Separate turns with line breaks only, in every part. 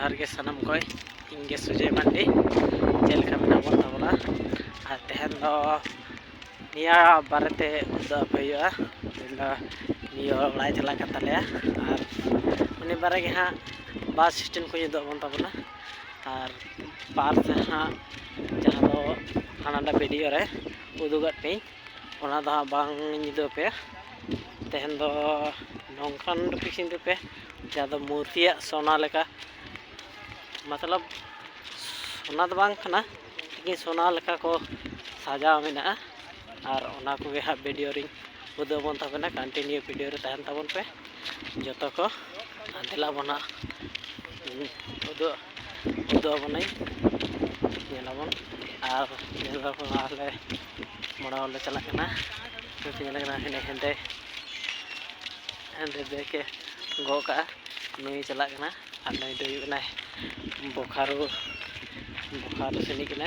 जोहार के सनम को इंगे सुजय मांडी चलका मेना बन ताबना और तेहन दो निया बारेते उदब हुआ नियो लाई चला कताले और उनी बारे के हाँ बस स्टैंड को उदब बन ताबना और पार्क हाँ जहाँ दो हाना वीडियो रे उदुगत पे ओना दो बांग निदो पे तेहन दो नौकान पिछिन पे जहाँ दो मूर्तिया सोना लेका मतलब सोना तो बांग खाना लेकिन सोना लेका को साजा मेना और ओना को हाँ वीडियो रिंग उदुग बन ताबना कंटिन्यू वीडियो रे तहन ताबन पे जतो को दिला बना उदुग बनाई नेलाबन और नेलाबन आले मोड़ा वाले चला कना हेने हेंदे हेंदे देखे गोका नुई चला कना और नुई दो हुई बोखारो सेनी कना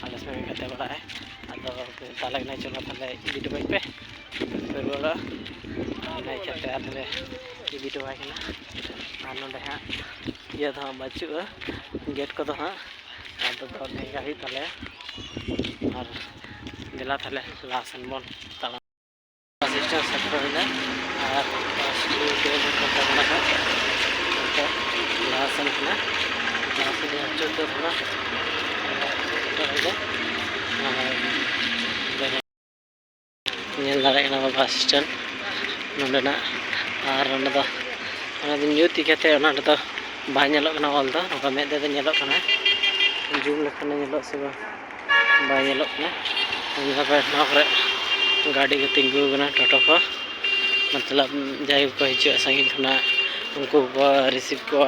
आले समय कते बड़ा है अदो ताले कना चलो ताले इदी दबाई पे फिर बोला नै कते आले इदी दबाई कना और नोंडे हां ये तो बचुआ गेट को तो हां आदो तो नेगा ही ताले और दिला ताले लासन बन ताला सिस्टम सेटरना और स्टूडियो में करना है तो लासन ना लासन जो तो थोड़ा nyel dare kana bus stand nonde na ar nonde do ona do nyuti kete ona do ba nyelok kana ol do oka med de nyelok kana zoom lekana nyelok se ba nyelok kana ona pa na kore गाड़ी को तिंगु गना टोटो को मतलब जाय को हिजु संगीन खना उनको रिसीव को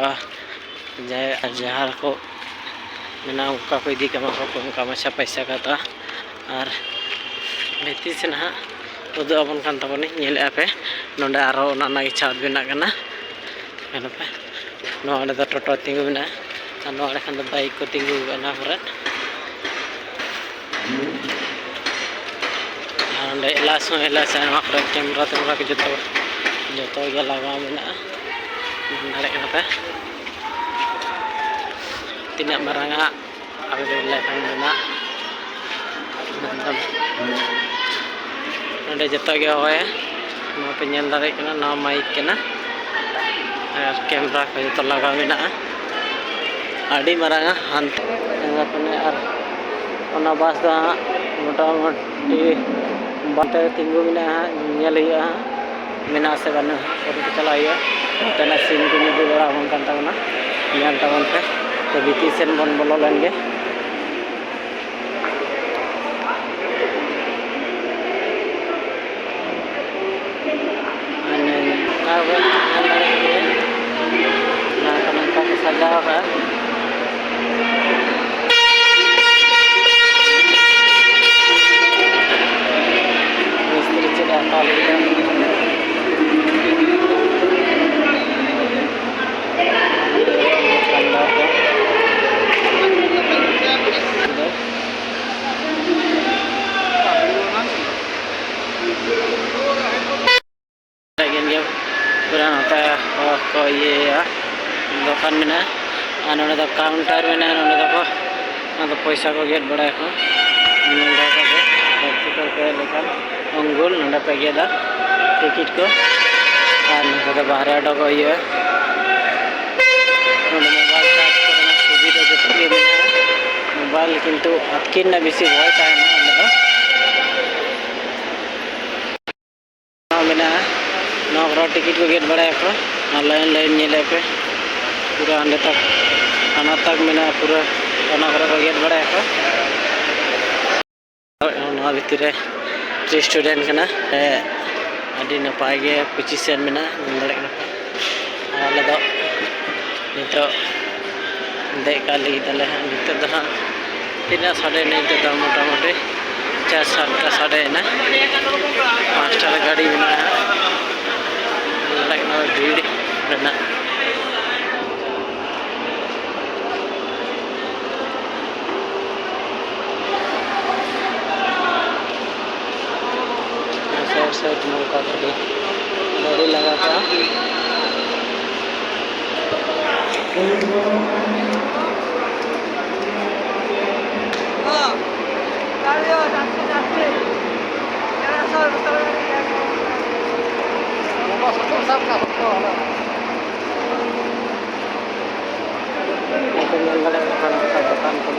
जाय जहार को मेना उनका को इदी कमा को उनका मछा पैसा का था और बेती से ना उदु अपन कान तबनी नेल आपे नोंडे आरो ओना ना इच्छा बिना कना मेना पे नोंडे तो टोटो तिंगु बिना और नोंडे खान तो बाइक को तिंगु गना पर एलास कैमरा तेमरा के जो लगा मेना दाड़े पे तीना मारांगा आगे लेना नोंडे जो होए पे नेल दाड़े ना माइक केना और कैमरा को जो लगा मेना आड़ी मारांगा हानते और ओना बस दा मोटामुटी बाटे तिंगु मेना नेल हुआ मेना से बना और चला हुआ तेना सीन को निदु बड़ा बन कान ताबना नेल ताबन पे तो बीती सेन बन बोलो लेंगे सजा है पूरा होता है को ये दुकान में ना तो काउंटर में ना तो पैसा को गेट बड़ा को लेकिन अंगुल ना पे गेदा टिकट को और ना तो बाहर आटो को ये मोबाइल चार्ज करना सुविधा जो मोबाइल किंतु अटकिन ना बेसी भय ताहे ना नौकरा टिकट को गेट बड़ा को लाइन लाइन नेले पे पूरा अंदर तक खाना तक मेना पूरा नौकरा को गेट बड़ा को भीतर रेस्टोरेंट करना अभी नपाय गे पोजीशन मेना दड़े आले दो नितो देका लगी तले नितो दो हाँ तीना साढ़े नितो दो मोटामुटी 4-7 साढ़े ना 5 गाड़ी मेना लगना भीड़ रहना साइड मौका गाड़ी लगा था दुकान को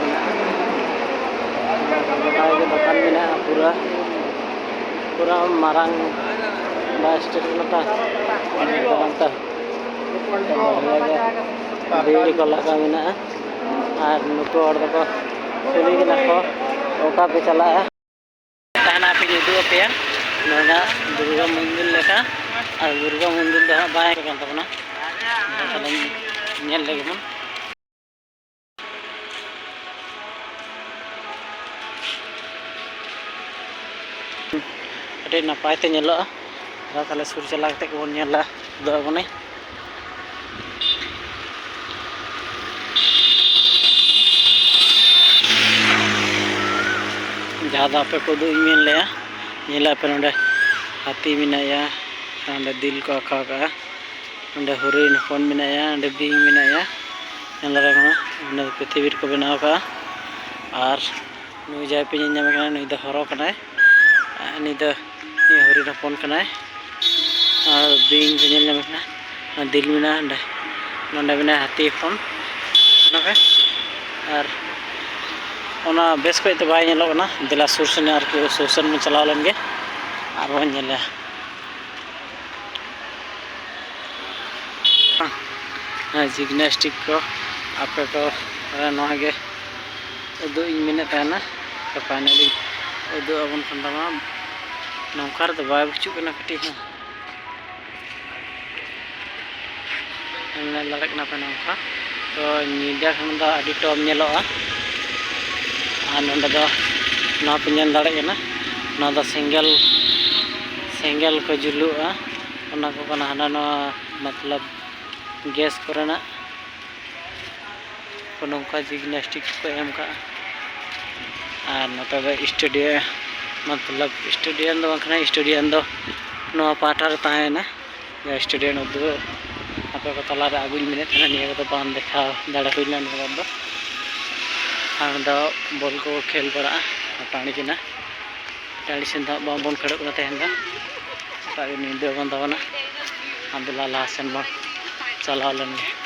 दुकान में पूरा पूरा मारंग स्टेशन भीड़ को लगा में और नुको कुली को ओका पे चला पे उदू पे दुर्गा मंदिर लेका और दुर्गा मंदिर दो बाय तबना लगे मन अटे नपायते ताले सुर चला बन बने जहाँ पे को मेन पे ना हाथी मेनाया दिल को आँका ना हरिण हपन मेनाया बिंग मेनाया पृथ्वी को बनाव का और नुई जाए पे नामे नुई दो हरो नुई दो हरिण हपन और बिंग पे नामे दिल मेना ना मेना हाथी हपन और ओना बेस को तो बाय दिला सुर से सुरसन में चलाव लेंगे और बन जिम्नास्टिक को आपे को नगे उदू मेने फाइनली उदू आबन खाना नौका तो बै बचुना कटी लड़े पे नौका तो नीदा खान अभी टॉप नेलोगा ना पे नल दाड़े सेंगल को जुलूगा हाना मतलब गैस करना नौका जिम्नास्टिक को एम का और नोटे स्टेडियम मतलब स्टेडियम स्टेडियम पाटा तहना स्टेडियम उदू आपे को तला आगुई मेने निया को बाम देखा दाड़ा हुईना बॉल को खेल पड़ा टाणी किना टाणी से बन खेड़ना तेहन नींद बन तबना आदला लहा सेन चलाव लेंगे।